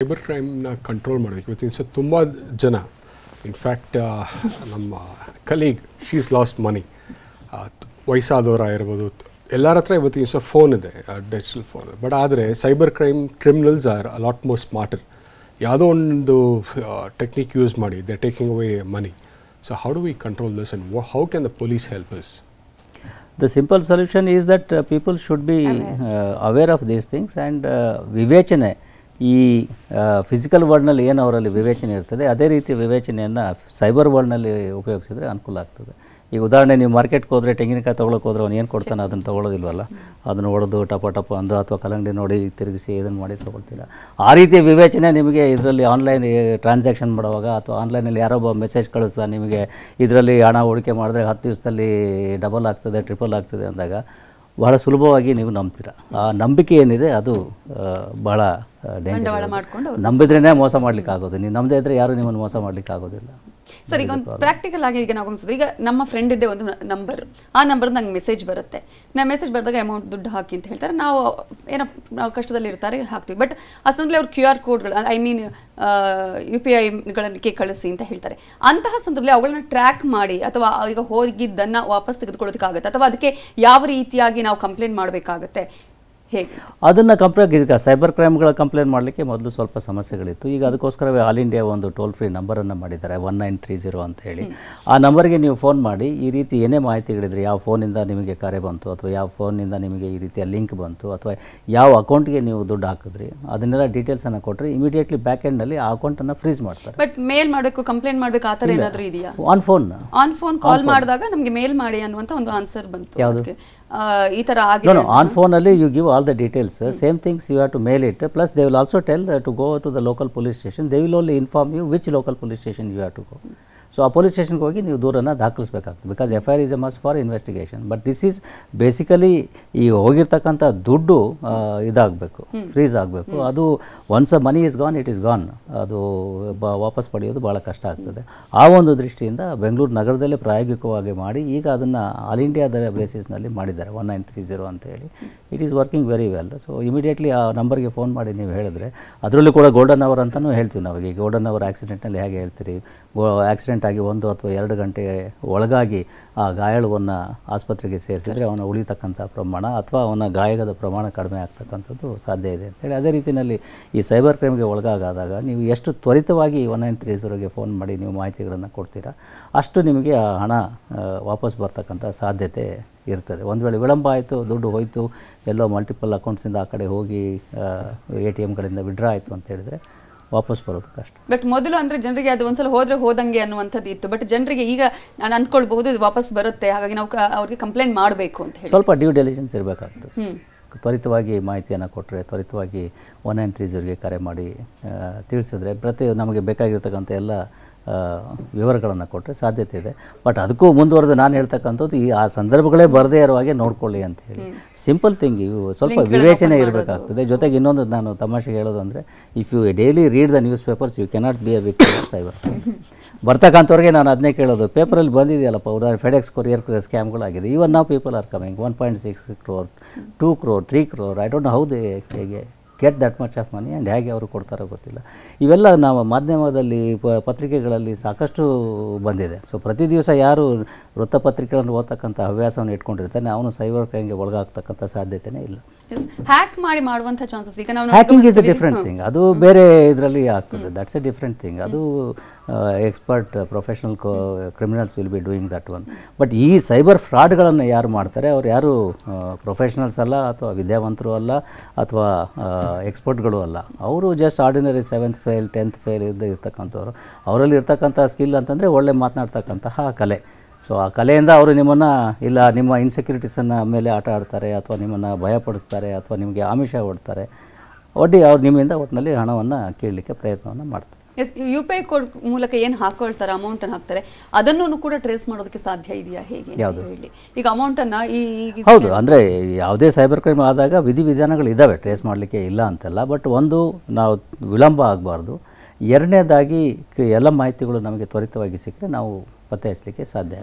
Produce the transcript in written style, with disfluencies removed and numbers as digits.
Cyber ಕ್ರೈಮ್ನ control ಮಾಡೋದಕ್ಕೆ ಇವತ್ತಿನ ತುಂಬ ಜನ ಇನ್ಫ್ಯಾಕ್ಟ್ ನಮ್ಮ ಕಲೀಗ್ ಶೀಸ್ ಲಾಸ್ಟ್ ಮನಿ ವಯಸ್ಸಾದವರಾಗಿರ್ಬೋದು ಎಲ್ಲರ ಹತ್ರ ಇವತ್ತಿನ ಫೋನ್ ಇದೆ, ಡಿಜಿಟಲ್ ಫೋನ್. ಬಟ್ ಆದರೆ cyber criminals are a lot more smarter. ಯಾವುದೋ ಒಂದು ಟೆಕ್ನಿಕ್ ಯೂಸ್ ಮಾಡಿ they taking away money. So how do we control this and how can the police help us? The simple solution is that people should be aware of these things and ವಿವೇಚನೆ ಈ physical ವರ್ಲ್ಡ್ನಲ್ಲಿ ಏನು ಅವರಲ್ಲಿ ವಿವೇಚನೆ ಇರ್ತದೆ ಅದೇ ರೀತಿ ವಿವೇಚನೆಯನ್ನು cyber ವರ್ಲ್ಡ್ನಲ್ಲಿ ಉಪಯೋಗಿಸಿದ್ರೆ ಅನುಕೂಲ ಆಗ್ತದೆ. ಈಗ ಉದಾಹರಣೆ ನೀವು ಮಾರ್ಕೆಟ್ಗೆ ಹೋದರೆ ತೆಂಗಿನಕಾಯಿ ತೊಗೊಳಕ್ಕೆ ಹೋದ್ರೆ ಅವ್ನು ಏನು ಕೊಡ್ತಾನೆ ಅದನ್ನು ತೊಗೊಳೋದಿಲ್ವಲ್ಲ, ಅದನ್ನು ಹೊಡೆದು ಟಪ ಅಂದು ಅಥವಾ ಕಲ್ಲಂಗಡಿ ನೋಡಿ ತಿರುಗಿಸಿ ಇದನ್ನು ಮಾಡಿ ತೊಗೊಳ್ತಿಲ್ಲ. ಆ ರೀತಿಯ ವಿವೇಚನೆ ನಿಮಗೆ ಇದರಲ್ಲಿ ಆನ್ಲೈನ್ ಟ್ರಾನ್ಸಾಕ್ಷನ್ ಮಾಡುವಾಗ ಅಥವಾ ಆನ್ಲೈನಲ್ಲಿ ಯಾರೊಬ್ಬ ಮೆಸೇಜ್ ಕಳಿಸ್ತಾ ನಿಮಗೆ ಇದರಲ್ಲಿ ಹಣ ಹೂಡಿಕೆ ಮಾಡಿದ್ರೆ 10 ದಿವಸದಲ್ಲಿ ಡಬಲ್ ಆಗ್ತದೆ, ಟ್ರಿಪಲ್ ಆಗ್ತದೆ ಅಂದಾಗ ಬಹಳ ಸುಲಭವಾಗಿ ನೀವು ನಂಬ್ತೀರ. ಆ ನಂಬಿಕೆ ಏನಿದೆ ಅದು ಬಹಳ ಡೇಂಜರ್. ನಂಬಿದ್ರೇ ಮೋಸ ಮಾಡ್ಲಿಕ್ಕೆ ಆಗೋದು, ನೀವು ನಂಬದೇ ಇದ್ರೆ ಯಾರು ನಿಮ್ಮನ್ನು ಮೋಸ ಮಾಡ್ಲಿಕ್ಕೆ ಆಗೋದಿಲ್ಲ. ಸರ್, ಈಗ ಒಂದು ಪ್ರಾಕ್ಟಿಕಲ್ ಆಗಿ ಈಗ ನಾವು ಗಮನಿಸಿದ್ರೆ, ಈಗ ನಮ್ಮ ಫ್ರೆಂಡ್ ಇದ್ದೇ ಒಂದು ನಂಬರ್, ಆ ನಂಬರ್ ನಂಗೆ ಮೆಸೇಜ್ ಬರುತ್ತೆ. ನಾವು ಮೆಸೇಜ್ ಬರೆದಾಗ ಅಮೌಂಟ್ ದುಡ್ಡು ಹಾಕಿ ಅಂತ ಹೇಳ್ತಾರೆ. ನಾವು ನಾವು ಕಷ್ಟದಲ್ಲಿ ಇರ್ತಾರೆ ಹಾಕ್ತೀವಿ. ಬಟ್ ಅಷ್ಟೊಂದಲೇ ಅವ್ರು QR ಕೋಡ್ಗಳು ಐ ಮೀನ್ UPIಗಳಕ್ಕೆ ಕಳಿಸಿ ಅಂತ ಹೇಳ್ತಾರೆ. ಅಂತಹ ಸಂದರ್ಭದಲ್ಲಿ ಅವುಗಳನ್ನ ಟ್ರ್ಯಾಕ್ ಮಾಡಿ ಅಥವಾ ಈಗ ಹೋಗಿದ್ದನ್ನು ವಾಪಸ್ ತೆಗೆದುಕೊಳ್ಳೋದಕ್ಕಾಗತ್ತೆ ಅಥವಾ ಅದಕ್ಕೆ ಯಾವ ರೀತಿಯಾಗಿ ನಾವು ಕಂಪ್ಲೇಂಟ್ ಮಾಡಬೇಕಾಗತ್ತೆ? ಹೇಗೆ ಅದನ್ನು ಈಗ ಸೈಬರ್ ಕ್ರೈಮ್ಗಳ ಕಂಪ್ಲೇಂಟ್ ಮಾಡಲಿಕ್ಕೆ ಮೊದಲು ಸ್ವಲ್ಪ ಸಮಸ್ಯೆಗಳಿತ್ತು. ಈಗ ಅದಕ್ಕೋಸ್ಕರವೇ ಆಲ್ ಇಂಡಿಯಾ ಒಂದು ಟೋಲ್ ಫ್ರೀ ನಂಬರನ್ನು ಮಾಡಿದ್ದಾರೆ 1930 ಅಂತ ಹೇಳಿ. ಆ ನಂಬರ್ಗೆ ನೀವು ಫೋನ್ ಮಾಡಿ ಈ ರೀತಿ ಏನೇ ಮಾಹಿತಿಗಳಿದ್ರೆ, ಯಾವ ಫೋನಿಂದ ನಿಮಗೆ ಕರೆ ಬಂತು ಅಥವಾ ಯಾವ ಫೋನಿಂದ ನಿಮಗೆ ಈ ರೀತಿಯ ಲಿಂಕ್ ಬಂತು ಅಥವಾ ಯಾವ ಅಕೌಂಟ್ಗೆ ನೀವು ದುಡ್ಡು ಹಾಕಿದ್ರಿ ಅದನ್ನೆಲ್ಲ ಡೀಟೇಲ್ಸನ್ನು ಕೊಟ್ಟರೆ ಇಮಿಡಿಯೇಟ್ಲಿ ಬ್ಯಾಕ್ ಎಂಡ್ನಲ್ಲಿ ಆ ಅಕೌಂಟನ್ನು ಫ್ರೀಸ್ ಮಾಡ್ತಾರೆ. ಬಟ್ ಮೇಲ್ ಮಾಡಬೇಕು, ಕಂಪ್ಲೇಂಟ್ ಮಾಡಬೇಕು, ಆ ಥರ ಏನಾದರೂ ಇದೆಯಾ? ಆನ್ ಫೋನ್ ಕಾಲ್ ಮಾಡಿದಾಗ ನಮಗೆ ಮೇಲ್ ಮಾಡಿ ಅನ್ನುವಂಥ ಒಂದು ಆನ್ಸರ್ ಬಂತು. ಯಾವುದು ಈ ಥರ ಆಗಿದೆ? ಆನ್ ಫೋನಲ್ಲಿ you give all the details, same things you have to mail it, plus they will also tell to go to the local police station. They will only inform you which local police station you have to go. So ಆ police ಸ್ಟೇಷನ್ಗೆ ಹೋಗಿ ನೀವು ದೂರನ್ನು ದಾಖಲಿಸಬೇಕಾಗ್ತದೆ. Because FIR is a must for investigation. But this is basically ಈ ಹೋಗಿರ್ತಕ್ಕಂಥ ದುಡ್ಡು ಇದಾಗಬೇಕು, ಫ್ರೀಸ್ ಆಗಬೇಕು. ಅದು once a money is gone, it is gone. ಅದು ವಾಪಸ್ ಪಡೆಯೋದು ಭಾಳ ಕಷ್ಟ ಆಗ್ತದೆ. ಆ ಒಂದು ದೃಷ್ಟಿಯಿಂದ ಬೆಂಗಳೂರು ನಗರದಲ್ಲೇ ಪ್ರಾಯೋಗಿಕವಾಗಿ ಮಾಡಿ ಈಗ ಅದನ್ನು ಆಲ್ ಇಂಡಿಯಾದ ಬೇಸಿಸ್ನಲ್ಲಿ ಮಾಡಿದ್ದಾರೆ 1930 ಅಂತ ಹೇಳಿ. It is working very well. So immediately ಆ ನಂಬರ್ಗೆ ಫೋನ್ ಮಾಡಿ ನೀವು ಹೇಳಿದ್ರೆ, ಅದರಲ್ಲೂ ಕೂಡ ಗೋಲ್ಡನ್ ಅವರ್ ಅಂತಲೂ ಹೇಳ್ತೀವಿ ನಾವೀಗ. ಗೋಲ್ಡನ್ ಅವರ್ ಆಕ್ಸಿಡೆಂಟ್ನಲ್ಲಿ ಹೇಗೆ ಹೇಳ್ತೀರಿ, ಆಕ್ಸಿಡೆಂಟ್ ಆಗಿ 1 ಅಥವಾ 2 ಗಂಟೆ ಒಳಗಾಗಿ ಆ ಗಾಯಾಳುವನ್ನು ಆಸ್ಪತ್ರೆಗೆ ಸೇರಿಸಿದರೆ ಅವನ ಉಳಿತಕ್ಕಂಥ ಪ್ರಮಾಣ ಅಥವಾ ಅವನ ಗಾಯದ ಪ್ರಮಾಣ ಕಡಿಮೆ ಆಗ್ತಕ್ಕಂಥದ್ದು ಸಾಧ್ಯ ಇದೆ ಅಂತೇಳಿ. ಅದೇ ರೀತಿಯಲ್ಲಿ ಈ ಸೈಬರ್ ಕ್ರೈಮ್ಗೆ ಒಳಗಾದಾಗ ನೀವು ಎಷ್ಟು ತ್ವರಿತವಾಗಿ 1930ಗೆ ಫೋನ್ ಮಾಡಿ ನೀವು ಮಾಹಿತಿಗಳನ್ನು ಕೊಡ್ತೀರಾ ಅಷ್ಟು ನಿಮಗೆ ಆ ಹಣ ವಾಪಸ್ ಬರ್ತಕ್ಕಂಥ ಸಾಧ್ಯತೆ ಇರ್ತದೆ. ಒಂದು ವೇಳೆ ವಿಳಂಬ ಆಯಿತು, ದುಡ್ಡು ಹೋಯಿತು, ಎಲ್ಲೋ ಮಲ್ಟಿಪಲ್ ಅಕೌಂಟ್ಸಿಂದ ಆ ಕಡೆ ಹೋಗಿ ATMಗಳಿಂದ ವಿಡ್ರಾ ಆಯಿತು ಅಂತ ಹೇಳಿದರೆ ವಾಪಸ್ ಬರೋದು ಕಷ್ಟ. ಬಟ್ ಮೊದಲು ಅಂದರೆ ಜನರಿಗೆ ಅದು ಒಂದ್ಸಲ ಹೋದರೆ ಹೋದಂಗೆ ಅನ್ನುವಂಥದ್ದು ಇತ್ತು. ಬಟ್ ಜನರಿಗೆ ಈಗ ನಾನು ಅಂದ್ಕೊಳ್ಬಹುದು ವಾಪಸ್ ಬರುತ್ತೆ, ಹಾಗಾಗಿ ನಾವು ಅವ್ರಿಗೆ ಕಂಪ್ಲೇಂಟ್ ಮಾಡಬೇಕು ಅಂತ ಹೇಳಿ ಸ್ವಲ್ಪ ಡ್ಯೂ ಡೆಲಿಜೆನ್ಸ್ ಇರಬೇಕಾಗ್ತದೆ. ತ್ವರಿತವಾಗಿ ಮಾಹಿತಿಯನ್ನು ಕೊಟ್ಟರೆ, ತ್ವರಿತವಾಗಿ 1930ಗೆ ಕರೆ ಮಾಡಿ ತಿಳಿಸಿದ್ರೆ ನಮಗೆ ಬೇಕಾಗಿರ್ತಕ್ಕಂಥ ಎಲ್ಲ ವಿವರಗಳನ್ನು ಕೊಟ್ಟರೆ ಸಾಧ್ಯತೆ ಇದೆ. ಬಟ್ ಅದಕ್ಕೂ ಮುಂದುವರೆದು ನಾನು ಹೇಳ್ತಕ್ಕಂಥದ್ದು ಆ ಸಂದರ್ಭಗಳೇ ಬರದೇ ಇರೋ ಹಾಗೆ ನೋಡ್ಕೊಳ್ಳಿ ಅಂತ ಹೇಳಿ. ಸಿಂಪಲ್ ಥಿಂಗ್, ಇವು ಸ್ವಲ್ಪ ವಿವೇಚನೆ ಇರಬೇಕಾಗ್ತದೆ. ಜೊತೆಗೆ ಇನ್ನೊಂದು ನಾನು ತಮಾಷೆಗೆ ಹೇಳೋದು ಅಂದರೆ, if you daily read the newspapers you cannot be a victim of cyber. ಬರ್ತಕ್ಕಂಥವ್ರಿಗೆ ನಾನು ಅದನ್ನೇ ಕೇಳೋದು, ಪೇಪರಲ್ಲಿ ಬಂದಿದೆಯಲ್ಲಪ್ಪ, ಉದಾಹರಣೆ FedEx ಕೊರಿಯರ್ ಸ್ಕ್ಯಾಮ್ಗಳಾಗಿದೆ. ಈವನ್ ನಾವು people are coming 1.6 crore, 2 crore, 3 crore. I don't know how they ಹೇಗೆ get that much of money and ಹೇಗೆ ಅವರು ಕೊಡ್ತಾರೋ ಗೊತ್ತಿಲ್ಲ. ಇವೆಲ್ಲ ನಾವು ಮಾಧ್ಯಮದಲ್ಲಿ ಪತ್ರಿಕೆಗಳಲ್ಲಿ ಸಾಕಷ್ಟು ಬಂದಿದೆ. ಸೊ ಪ್ರತಿ ದಿವಸ ಯಾರು ವೃತ್ತಪತ್ರಿಕೆಗಳನ್ನು ಓದ್ತಕ್ಕಂಥ ಹವ್ಯಾಸವನ್ನು ಇಟ್ಕೊಂಡಿರ್ತಾನೆ ಅವನು ಸೈಬರ್ ಕ್ರೈಮ್ಗೆ ಒಳಗಾಗ್ತಕ್ಕಂಥ ಸಾಧ್ಯತೆಯೇ ಇಲ್ಲ. ಹ್ಯಾಕ್ ಮಾಡಿ ಮಾಡುವಂಥ ಚಾನ್ಸಸ್ ಈಗ ನಾವು hacking is a different thing. ಅದು ಬೇರೆ ಇದರಲ್ಲಿ ಆಗ್ತದೆ. That's a different thing. ಅದು expert professional criminals will be doing that one. But ಈ ಸೈಬರ್ ಫ್ರಾಡ್ಗಳನ್ನು ಯಾರು ಮಾಡ್ತಾರೆ ಅವ್ರು ಯಾರು ಪ್ರೊಫೆಷನಲ್ಸ್ ಅಲ್ಲ ಅಥವಾ ವಿದ್ಯಾವಂತರು ಅಲ್ಲ ಅಥವಾ ಎಕ್ಸ್ಪರ್ಟ್ಗಳು ಅಲ್ಲ. ಅವರು just ordinary 7th fail 10th fail ಇರ್ತಕ್ಕಂಥವ್ರು. ಅವರಲ್ಲಿ ಇರ್ತಕ್ಕಂಥ ಸ್ಕಿಲ್ ಅಂತಂದರೆ ಒಳ್ಳೆ ಮಾತನಾಡ್ತಕ್ಕಂತಹ ಕಲೆ. ಸೊ ಆ ಕಲೆಯಿಂದ ಅವರು ನಿಮ್ಮನ್ನು ಇಲ್ಲ ನಿಮ್ಮ ಇನ್ಸೆಕ್ಯೂರಿಟೀಸನ್ನು ಮೇಲೆ ಆಟ ಆಡ್ತಾರೆ ಅಥವಾ ನಿಮ್ಮನ್ನು ಭಯಪಡಿಸ್ತಾರೆ ಅಥವಾ ನಿಮಗೆ ಆಮಿಷ ಒಡ್ತಾರೆ, ಒಡ್ಡಿ ಅವ್ರು ನಿಮ್ಮಿಂದ ಒಟ್ಟಿನಲ್ಲಿ ಹಣವನ್ನು ಕೇಳಲಿಕ್ಕೆ ಪ್ರಯತ್ನವನ್ನು ಮಾಡ್ತಾರೆ. UPI ಕೋಡ್ ಮೂಲಕ ಏನು ಹಾಕೊಳ್ತಾರೆ, ಅಮೌಂಟನ್ನು ಹಾಕ್ತಾರೆ, ಅದನ್ನು ಕೂಡ ಟ್ರೇಸ್ ಮಾಡೋದಕ್ಕೆ ಸಾಧ್ಯ ಇದೆಯಾ ಹೇಗೆ ಹೇಳಿ? ಈಗ ಅಮೌಂಟನ್ನು ಹೌದು, ಅಂದರೆ ಯಾವುದೇ ಸೈಬರ್ ಕ್ರೈಮ್ ಆದಾಗ ವಿಧಿವಿಧಾನಗಳು ಇದ್ದಾವೆ, ಟ್ರೇಸ್ ಮಾಡಲಿಕ್ಕೆ ಇಲ್ಲ ಅಂತಲ್ಲ. ಬಟ್ ಒಂದು, ನಾವು ವಿಳಂಬ ಆಗಬಾರ್ದು. ಎರಡನೇದಾಗಿ ಎಲ್ಲ ಮಾಹಿತಿಗಳು ನಮಗೆ ತ್ವರಿತವಾಗಿ ಸಿಕ್ಕರೆ ನಾವು ಪತ್ತೆ ಹಚ್ಚಲಿಕ್ಕೆ ಸಾಧ್ಯ.